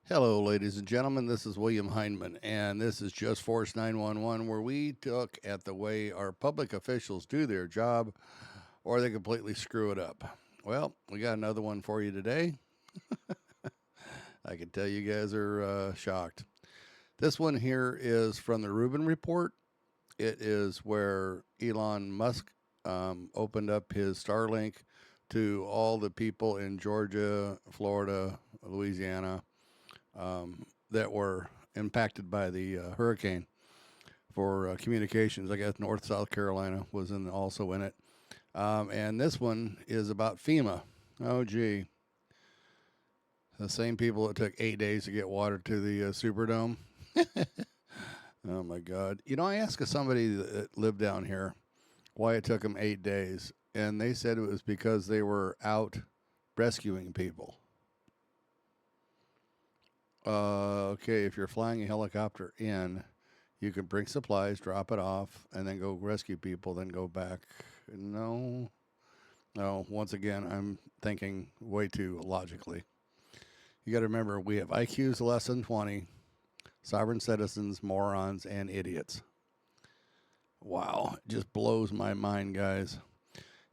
Hello, ladies and gentlemen. This is William Hindman, and this is Just Force 911, where we look at the way our public officials do their job or they completely screw it up. Well, we got another one for you today. I can tell you guys are shocked. This one here is from the Rubin Report. It is where Elon Musk opened up his Starlink to all the people in Georgia, Florida, Louisiana, that were impacted by the hurricane for communications. I guess North South Carolina was also in it. And this one is about FEMA. Oh, gee. The same people that took 8 days to get water to the Superdome. Oh, my God. You know, I asked somebody that lived down here why it took them 8 days, and they said it was because they were out rescuing people. Okay, if you're flying a helicopter in, you can bring supplies, drop it off, and then go rescue people, then go back. No. No, once again, I'm thinking way too logically. You got to remember, we have IQs less than 20, sovereign citizens, morons, and idiots. Wow, it just blows my mind, guys.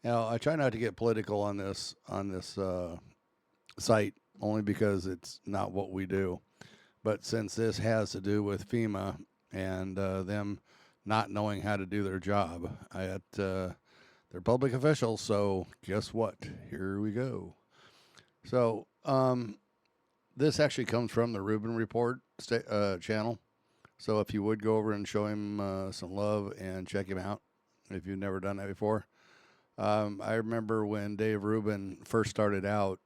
Now, I try not to get political on this site, only because it's not what we do. But since this has to do with FEMA and them not knowing how to do their job, they're public officials, so guess what? Here we go. So this actually comes from the Rubin Report channel. So if you would go over and show him some love and check him out, if you've never done that before. I remember when Dave Rubin first started out,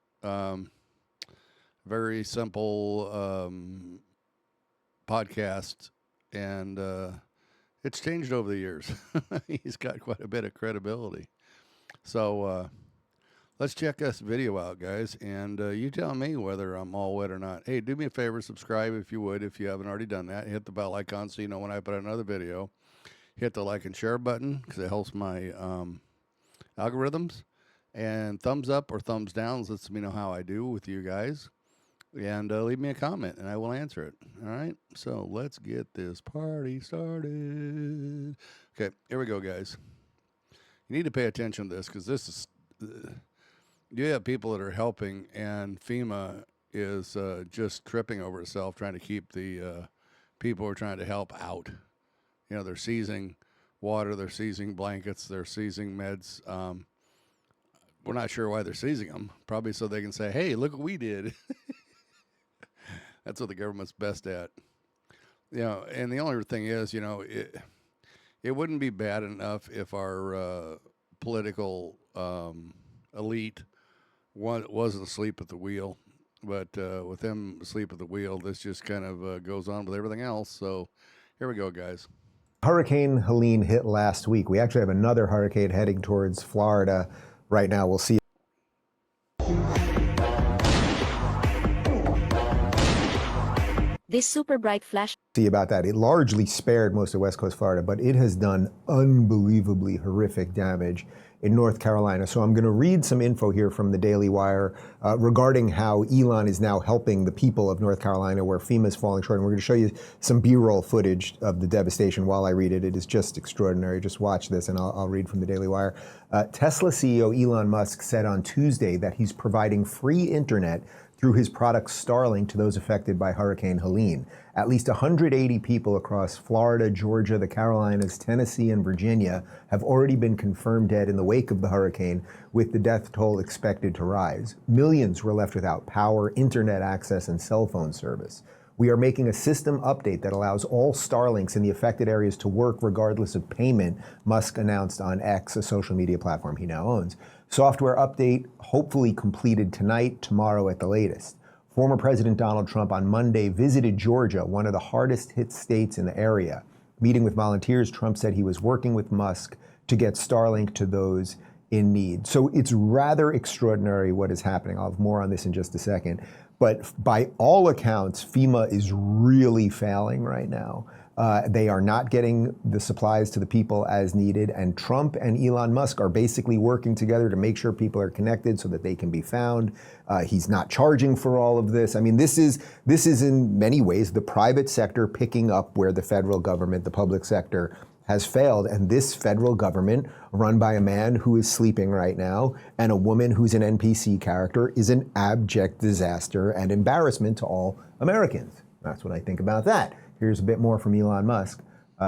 very simple podcast, and it's changed over the years. He's got quite a bit of credibility. So let's check this video out, guys, and you tell me whether I'm all wet or not. Hey, do me a favor, subscribe if you would, if you haven't already done that. Hit the bell icon so you know when I put out another video. Hit the like and share button because it helps my algorithms. And thumbs up or thumbs down lets me know how I do with you guys. And leave me a comment, and I will answer it. All right? So let's get this party started. Okay, here we go, guys. You need to pay attention to this because this is... you have people that are helping, and FEMA is just tripping over itself trying to keep the people who are trying to help out. You know, they're seizing water, they're seizing blankets, they're seizing meds. We're not sure why they're seizing them. Probably so they can say, hey, look what we did. That's what the government's best at. You know, and the only thing is, you know, it wouldn't be bad enough if our political elite wasn't asleep at the wheel. But with them asleep at the wheel, this just kind of goes on with everything else. So here we go, guys. Hurricane Helene hit last week. We actually have another hurricane heading towards Florida right now. We'll see. This super bright flash. See about that. It largely spared most of West Coast Florida, but it has done unbelievably horrific damage in North Carolina. So I'm going to read some info here from the Daily Wire regarding how Elon is now helping the people of North Carolina where FEMA is falling short. And we're going to show you some B-roll footage of the devastation while I read it. It is just extraordinary. Just watch this and I'll read from the Daily Wire. Tesla CEO Elon Musk said on Tuesday that he's providing free internet through his product Starlink to those affected by Hurricane Helene. At least 180 people across Florida, Georgia, the Carolinas, Tennessee, and Virginia have already been confirmed dead in the wake of the hurricane, with the death toll expected to rise. Millions were left without power, internet access, and cell phone service. We are making a system update that allows all Starlinks in the affected areas to work regardless of payment, Musk announced on X, a social media platform he now owns. Software update hopefully completed tonight, tomorrow at the latest. Former President Donald Trump on Monday visited Georgia, one of the hardest hit states in the area. Meeting with volunteers, Trump said he was working with Musk to get Starlink to those in need. So it's rather extraordinary what is happening. I'll have more on this in just a second. But by all accounts, FEMA is really failing right now. They are not getting the supplies to the people as needed. And Trump and Elon Musk are basically working together to make sure people are connected so that they can be found. He's not charging for all of this. I mean, this is in many ways the private sector picking up where the federal government, the public sector, has failed. And this federal government, run by a man who is sleeping right now and a woman who's an NPC character, is an abject disaster and embarrassment to all Americans. That's what I think about that. Here's a bit more from Elon Musk.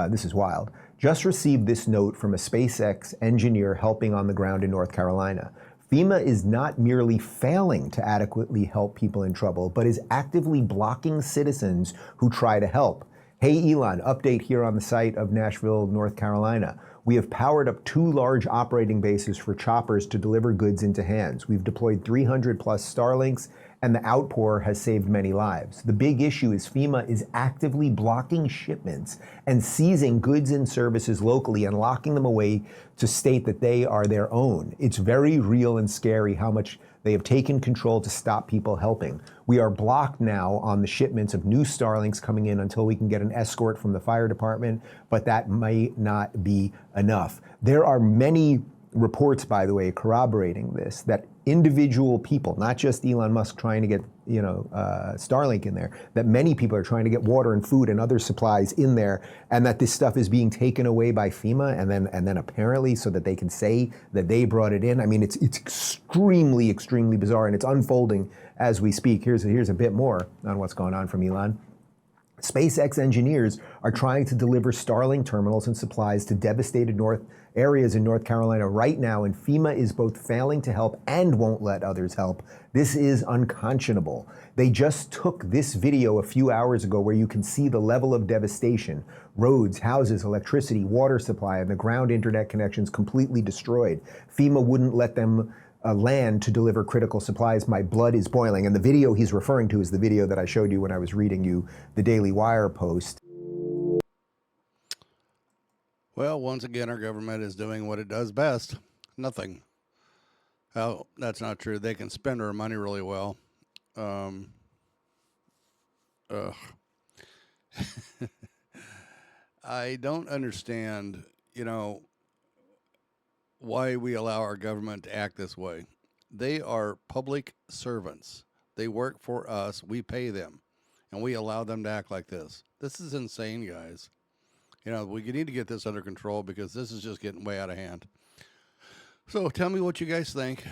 This is wild. Just received this note from a SpaceX engineer helping on the ground in North Carolina. FEMA is not merely failing to adequately help people in trouble, but is actively blocking citizens who try to help. Hey Elon, update here on the site of Nashville, North Carolina. We have powered up 2 large operating bases for choppers to deliver goods into hands. We've deployed 300 plus Starlinks, and the outpour has saved many lives. The big issue is FEMA is actively blocking shipments and seizing goods and services locally and locking them away to state that they are their own. It's very real and scary how much they have taken control to stop people helping. We are blocked now on the shipments of new Starlinks coming in until we can get an escort from the fire department, but that might not be enough. There are many reports, by the way, corroborating this, that individual people, not just Elon Musk trying to get Starlink in there, that many people are trying to get water and food and other supplies in there, and that this stuff is being taken away by FEMA, and then apparently so that they can say that they brought it in. I mean, it's extremely, extremely bizarre, and it's unfolding as we speak. Here's a bit more on what's going on from Elon. SpaceX engineers are trying to deliver Starlink terminals and supplies to devastated areas in North Carolina right now, and FEMA is both failing to help and won't let others help. This is unconscionable. They just took this video a few hours ago where you can see the level of devastation. Roads, houses, electricity, water supply, and the ground internet connections completely destroyed. FEMA wouldn't let them land to deliver critical supplies. My blood is boiling. And the video he's referring to is the video that I showed you when I was reading you the Daily Wire post. Well, once again, our government is doing what it does best. Nothing. Well, that's not true. They can spend our money really well. I don't understand, why we allow our government to act this way. They are public servants. They work for us. We pay them, and we allow them to act like this. This is insane, guys. We need to get this under control because this is just getting way out of hand. So tell me what you guys think.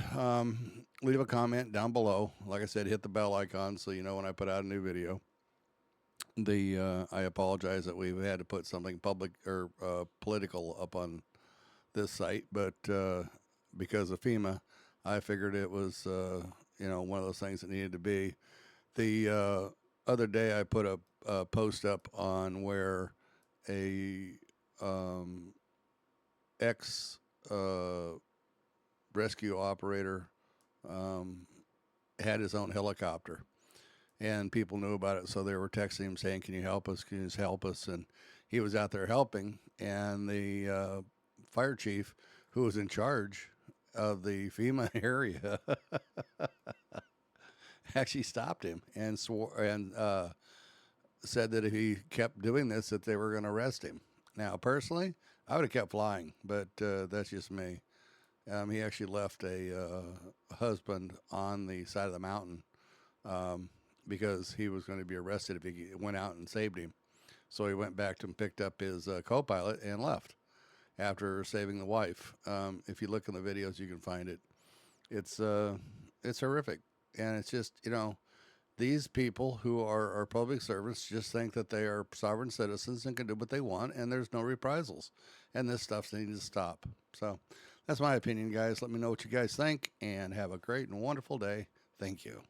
Leave a comment down below. Like I said, hit the bell icon so you know when I put out a new video. I apologize that we've had to put something public or political up on this site, but because of FEMA, I figured it was one of those things that needed to be. The other day I put a post up on where a ex rescue operator had his own helicopter, and people knew about it, so they were texting him saying, "Can you help us? Can you just help us?" And he was out there helping, and the fire chief, who was in charge of the FEMA area, actually stopped him and swore and said that if he kept doing this, that they were going to arrest him. Now, personally, I would have kept flying, but that's just me. He actually left a husband on the side of the mountain because he was going to be arrested if he went out and saved him. So he went back and picked up his co-pilot and left after saving the wife. If you look in the videos, you can find it. It's horrific, and it's just these people who are public servants just think that they are sovereign citizens and can do what they want, and there's no reprisals. And this stuff needs to stop. So that's my opinion, guys. Let me know what you guys think, and have a great and wonderful day. Thank you.